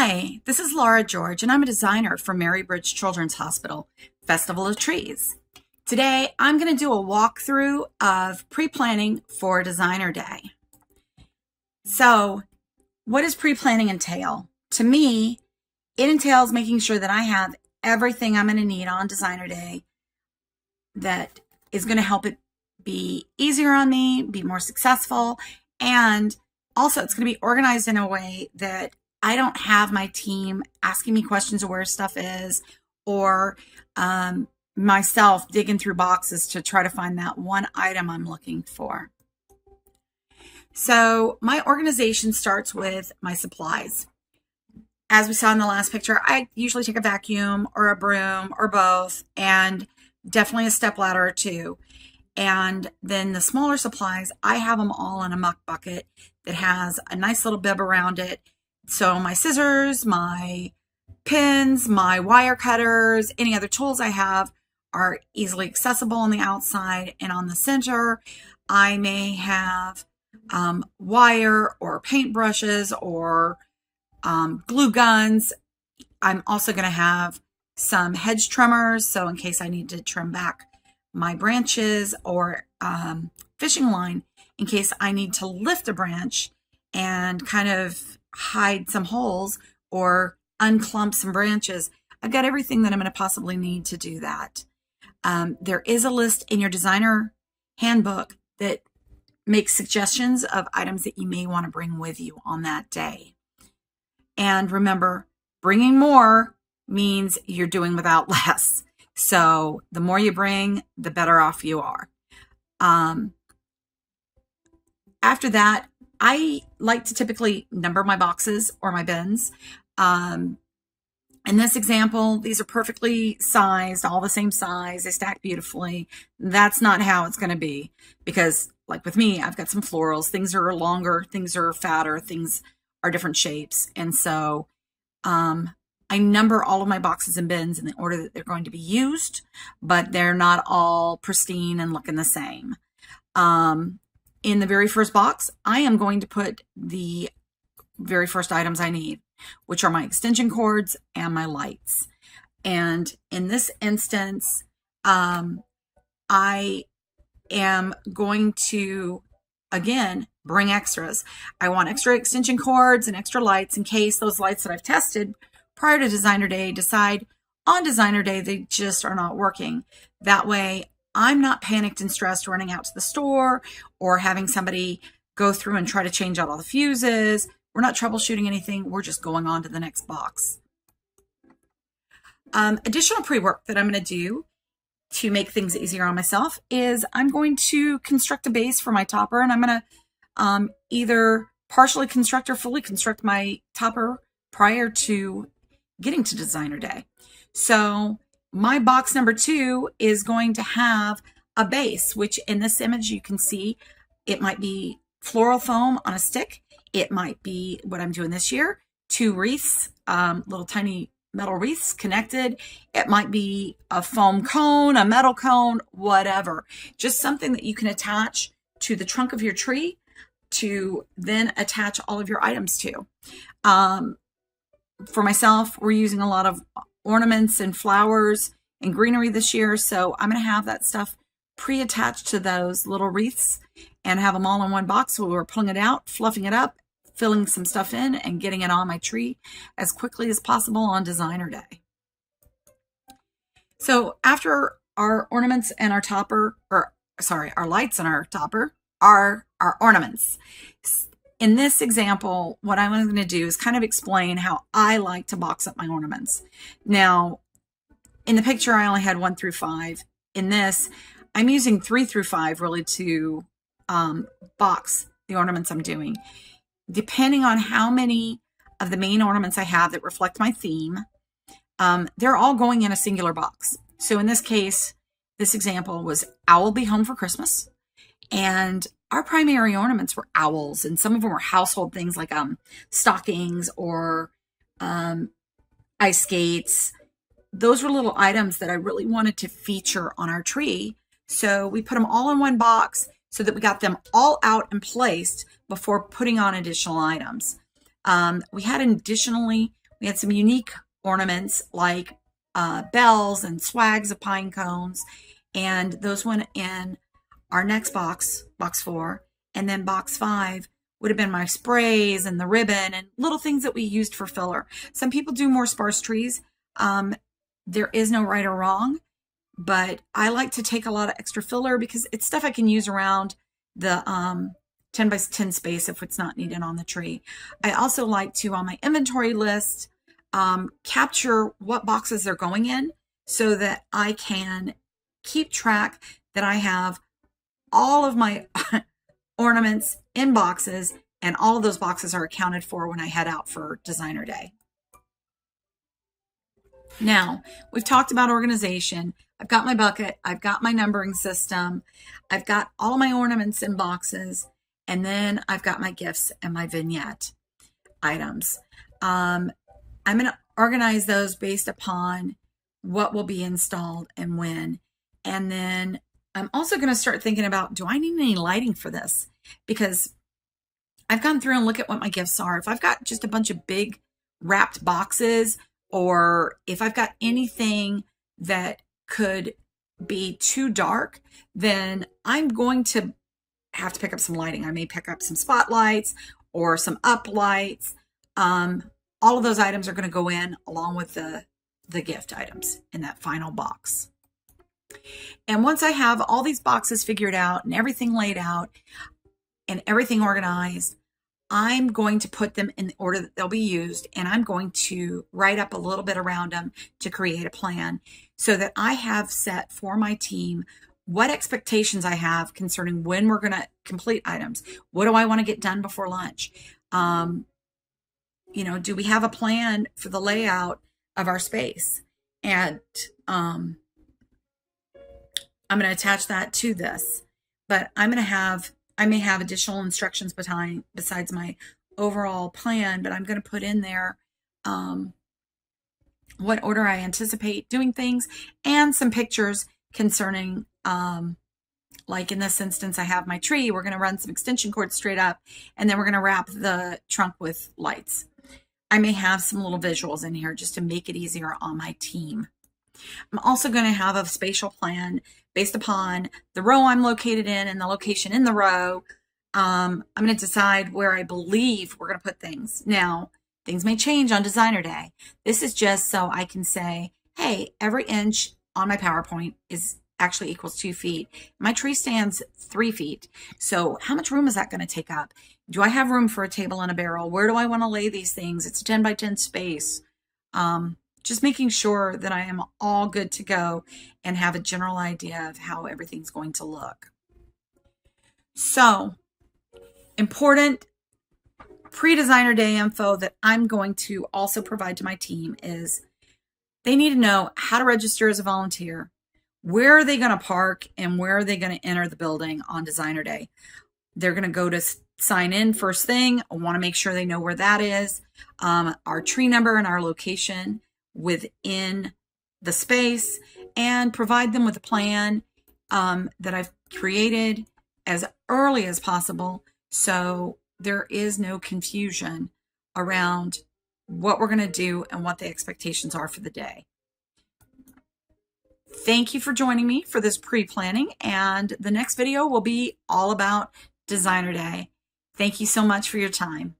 Hi, this is Laura George, and I'm a designer for Mary Bridge Children's Hospital, Festival of Trees. Today, I'm going to do a walkthrough of pre-planning for Designer Day. So, what does pre-planning entail? To me, it entails making sure that I have everything I'm going to need on Designer Day that is going to help it be easier on me, be more successful, and also it's going to be organized in a way that I don't have my team asking me questions of where stuff is, or myself digging through boxes to try to find that one item I'm looking for. So my organization starts with my supplies. As we saw in the last picture, I usually take a vacuum or a broom or both, and definitely a step ladder or two. And then the smaller supplies, I have them all in a muck bucket that has a nice little bib around it. So my scissors, my pins, my wire cutters, any other tools I have are easily accessible on the outside. And on the center, I may have wire or paintbrushes or glue guns. I'm also going to have some hedge trimmers, so in case I need to trim back my branches, or fishing line in case I need to lift a branch and kind of hide some holes or unclump some branches. I've got everything that I'm going to possibly need to do that. There is a list in your designer handbook that makes suggestions of items that you may want to bring with you on that day. And remember, bringing more means you're doing without less. So the more you bring, the better off you are. After that, I like to typically number my boxes or my bins. In this example, these are perfectly sized, all the same size. They stack beautifully. That's not how it's going to be, because like with me, I've got some florals. Things are longer, things are fatter, things are different shapes. And so I number all of my boxes and bins in the order that they're going to be used, but they're not all pristine and looking the same. In the very first box, I am going to put the very first items I need, which are my extension cords and my lights. And in this instance, I am going to, again, bring extras. I want extra extension cords and extra lights in case those lights that I've tested prior to Designer Day decide on Designer Day they just are not working. That way, I'm not panicked and stressed running out to the store or having somebody go through and try to change out all the fuses. We're not troubleshooting anything. We're just going on to the next box. Additional pre-work that I'm going to do to make things easier on myself is I'm going to construct a base for my topper, and I'm going to either partially construct or fully construct my topper prior to getting to Designer Day. So my box number 2 is going to have a base, which in this image you can see it might be floral foam on a stick. It might be what I'm doing this year, 2 wreaths, little tiny metal wreaths connected. It might be a foam cone, a metal cone, whatever. Just something that you can attach to the trunk of your tree to then attach all of your items to. For myself, we're using a lot of ornaments and flowers and greenery this year, so I'm going to have that stuff pre-attached to those little wreaths and have them all in one box. So we're pulling it out, fluffing it up, filling some stuff in, and getting it on my tree as quickly as possible on Designer Day. So after our ornaments and our topper, our lights and our topper are our ornaments. In this example, what I'm going to do is kind of explain how I like to box up my ornaments. Now, in the picture, I only had 1 through 5. In this, I'm using 3 through 5 really to box the ornaments I'm doing. Depending on how many of the main ornaments I have that reflect my theme, they're all going in a singular box. So in this case, this example was Owl Be Home for Christmas. And our primary ornaments were owls, and some of them were household things like stockings or ice skates. Those were little items that I really wanted to feature on our tree. So we put them all in one box so that we got them all out and placed before putting on additional items. We had additionally We had some unique ornaments like bells and swags of pine cones, and those went in our next box, box 4, and then box 5 would have been my sprays and the ribbon and little things that we used for filler. Some people do more sparse trees. There is no right or wrong, but I like to take a lot of extra filler because it's stuff I can use around the 10 by 10 space if it's not needed on the tree. I also like to, on my inventory list, capture what boxes they're going in so that I can keep track that I have all of my ornaments in boxes, and all of those boxes are accounted for when I head out for designer day. Now, we've talked about organization. I've got my bucket, I've got my numbering system, I've got all my ornaments in boxes, and then I've got my gifts and my vignette items. I'm going to organize those based upon what will be installed and when. And then I'm also going to start thinking about, do I need any lighting for this? Because I've gone through and look at what my gifts are. If I've got just a bunch of big wrapped boxes, or if I've got anything that could be too dark, then I'm going to have to pick up some lighting. I may pick up some spotlights or some up lights. All of those items are going to go in along with the gift items in that final box. And once I have all these boxes figured out and everything laid out and everything organized, I'm going to put them in the order that they'll be used, and I'm going to write up a little bit around them to create a plan so that I have set for my team what expectations I have concerning when we're going to complete items. What do I want to get done before lunch? Do we have a plan for the layout of our space? And I'm going to attach that to this, but I may have additional instructions besides my overall plan, but I'm going to put in there what order I anticipate doing things and some pictures concerning, like in this instance, I have my tree. We're going to run some extension cords straight up, and then we're going to wrap the trunk with lights. I may have some little visuals in here just to make it easier on my team. I'm also going to have a spatial plan based upon the row I'm located in and the location in the row. I'm going to decide where I believe we're going to put things. Now, things may change on designer day. This is just so I can say, hey, every inch on my PowerPoint is actually equals 2 feet. My tree stands 3 feet. So how much room is that going to take up? Do I have room for a table and a barrel? Where do I want to lay these things? It's a 10 by 10 space. Just making sure that I am all good to go and have a general idea of how everything's going to look. So, important pre-designer day info that I'm going to also provide to my team is they need to know how to register as a volunteer, where are they going to park, and where are they going to enter the building on designer day. They're going to go to sign in first thing. I want to make sure they know where that is, our tree number and our location within the space, and provide them with a plan that I've created as early as possible so there is no confusion around what we're going to do and what the expectations are for the day. Thank you for joining me for this pre-planning, and the next video will be all about designer day. Thank you so much for your time.